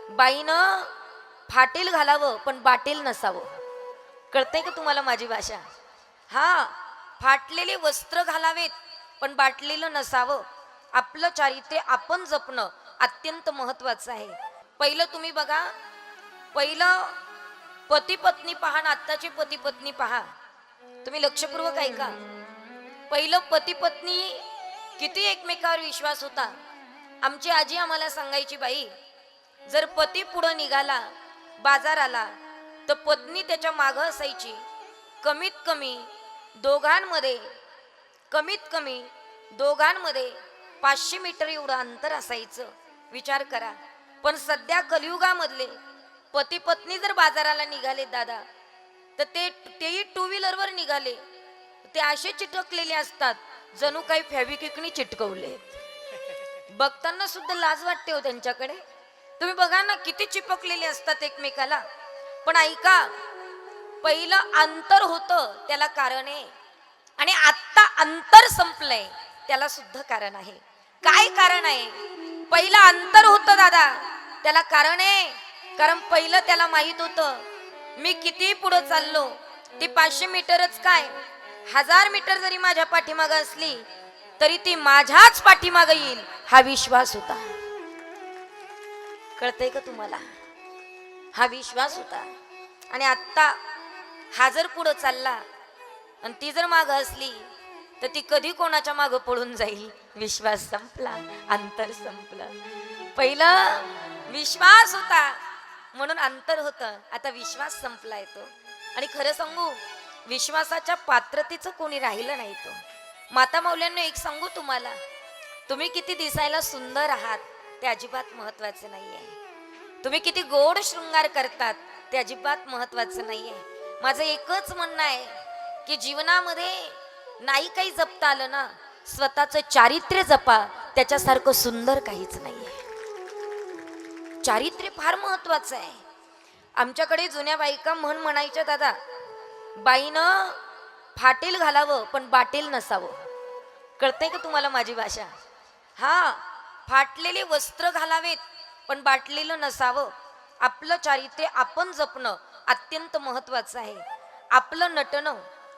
बाईनं फाटेल घालावं पण बाटेल नसावं. कळतंय का तुम्हाला माझी भाषा? हा, फाटलेले वस्त्र घालावेत पण बाटलेलं नसावं. आपलं चारित्र्य आपण जपणं अत्यंत महत्वाचं आहे. पहिलं तुम्ही बघा, पहिलं पती पत्नी पहा आणि आत्ताची पती पत्नी पहा. तुम्ही लक्षपूर्वक ऐका. पहिलं पती पत्नी किती एकमेकावर विश्वास होता. आमची आजी आम्हाला सांगायची, बाई जर पती पुढं निघाला बाजाराला तर पत्नी त्याच्या मागं असायची. कमीत कमी दोघांमध्ये 500 मीटर एवढं अंतर असायचं. विचार करा. पण सध्या कलियुगामधले पती पत्नी जर बाजाराला निघाले दादा, तर तेही 2 व्हीलरवर निघाले, ते असे चिटकलेले असतात जणू काही फॅब्रिकनी चिटकवले. बघताना सुद्धा लाज वाटते हो त्यांच्याकडे. तुम्ही बघा ना किती चिपकलेले असतात एकमेकाला. पण ऐका, पहिलं अंतर होतं त्याला कारण आहे, आणि आत्ता अंतर संपलंय त्याला सुद्धा कारण आहे. काय कारण आहे? पहिलं अंतर होतं दादा, त्याला कारण आहे. कारण पहिलं त्याला माहित होतं मी किती पुढे चाललो, ती 500 मीटरच काय, 1000 मीटर जरी माझ्या पाठीमागं असली तरी ती माझ्याच पाठीमागं येईल, हा विश्वास होता. कळतंय का तुम्हाला? हा विश्वास होता. आणि आत्ता हा जर पुढं चालला आणि ती जर मागं असली तर ती कधी कोणाच्या मागं पळून जाईल. विश्वास संपला, अंतर संपलं. पहिलं विश्वास होता म्हणून अंतर होतं, आता विश्वास संपलाय तो. आणि खरं सांगू, विश्वासाच्या पात्रतेचं कोणी राहिलं नाही तो. माता मौल्यांना एक सांगू तुम्हाला, तुम्ही किती दिसायला सुंदर आहात ते अजिबात महत्वाचं नाही आहे. तुम्ही किती गोड शृंगार करतात ते अजिबात महत्वाचं नाही आहे. माझं एकच म्हणणं आहे की जीवनामध्ये नाही काही जपता आलं ना, स्वतःचं चारित्र्य जपा. त्याच्यासारखं सुंदर काहीच नाही आहे. चारित्र्य फार महत्वाचं आहे. आमच्याकडे जुन्या बायका म्हणायच्या, दादा बाईनं फाटेल घालावं पण बाटेल नसावं. कळतंय का तुम्हाला माझी भाषा? हा, फाटलेले वस्त्र घालावेत पण बाटलेलं नसावं. आपलं चारित्र्य आपण जपणं अत्यंत महत्वाचं आहे. आपलं नटणं,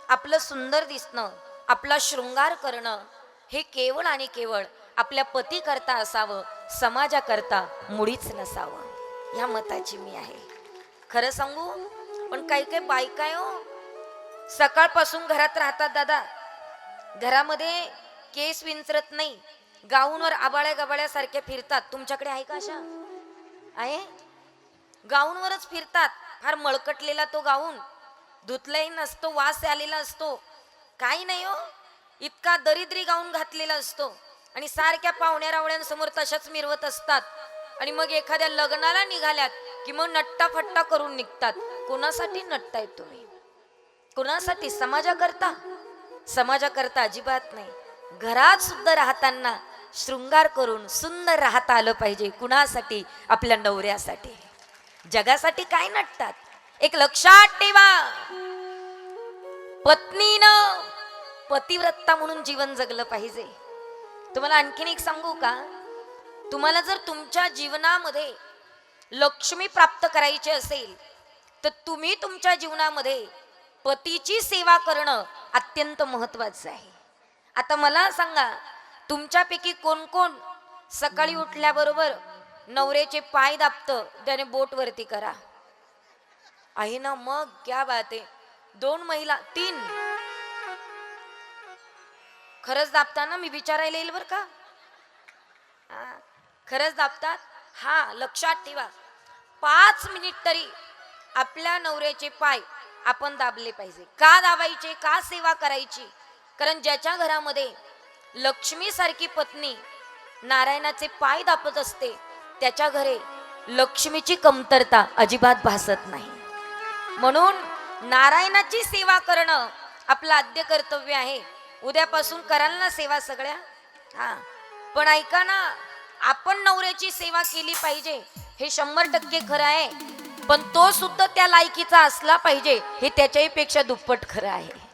आपलं सुंदर दिसणं, आपला शृंगार करणं हे केवळ आणि केवळ आपल्या पती करता असावं, समाजाकरता मुळीच नसावं. ह्या मताची मी आहे. खरं सांगू, पण काही काही बायका हो सकाळपासून घरात राहतात दादा, घरामध्ये केस विंचरत नाही, गाऊनवर आबाळ्या गबाळ्या सारख्या फिरतात. तुमच्याकडे आहे का अशा? आहे? गाऊनवरच फिरतात. फार मळकटलेला तो गाऊन, धुतलाही नसतो, वास आलेला असतो, काही नाही हो, इतका दरिद्री गाऊन घातलेला असतो. आणि सारख्या पाहुण्या रावळ्यांसमोर तशाच मिरवत असतात. आणि मग एखाद्या लग्नाला निघाल्यात की मग नट्टा फट्टा करून निघतात. कोणासाठी नटताय तुम्ही? कोणासाठी? समाजाकरता? समाजाकरता अजिबात नाही. घरात सुद्धा राहताना शृंगार करून सुंदर राहता आलं पाहिजे. कुणासाठी? आपल्या नवऱ्यासाठी. जगासाठी काय नटतात? एक लक्षात ठेवा, पत्नीनं पतिव्रता म्हणून जीवन जगलं पाहिजे. तुम्हाला आणखीन एक सांगू का? तुम्हाला जर तुमच्या जीवनामध्ये लक्ष्मी प्राप्त करायची असेल तर तुम्ही तुमच्या जीवनामध्ये पतीची सेवा करणं अत्यंत महत्वाचं आहे. आता मला सांगा, तुमच्यापैकी कोण कोण सकाळी उठल्याबरोबर नवऱ्याचे पाय दाबतं? त्याने बोट वरती करा. आहे ना? मग क्या बात आहे. 2 महिला, 3 खरंच दाबताना? मी विचारायला येईल बर का. खरंच दाबतात? हा, लक्षात ठेवा. 5 मिनिट तरी आपल्या नवऱ्याचे पाय आपण दाबले पाहिजे. का दाबायचे? का सेवा करायची? कारण ज्याच्या घरामध्ये लक्ष्मी सारखी पत्नी नारायणाचे पाय दाबत असते त्याच्या घरी लक्ष्मीची कमतरता अजिबात भासत नाही. म्हणून नारायणाची सेवा करणं आपलं आद्य कर्तव्य आहे. उद्यापासून कराल ना सेवा सगळ्या? हा, पण ऐका ना, आपण नवऱ्याची सेवा केली पाहिजे हे 100% खरं आहे, पण तो सुद्धा त्या लायकीचा असला पाहिजे हे त्याच्याही पेक्षा दुप्पट खरं आहे.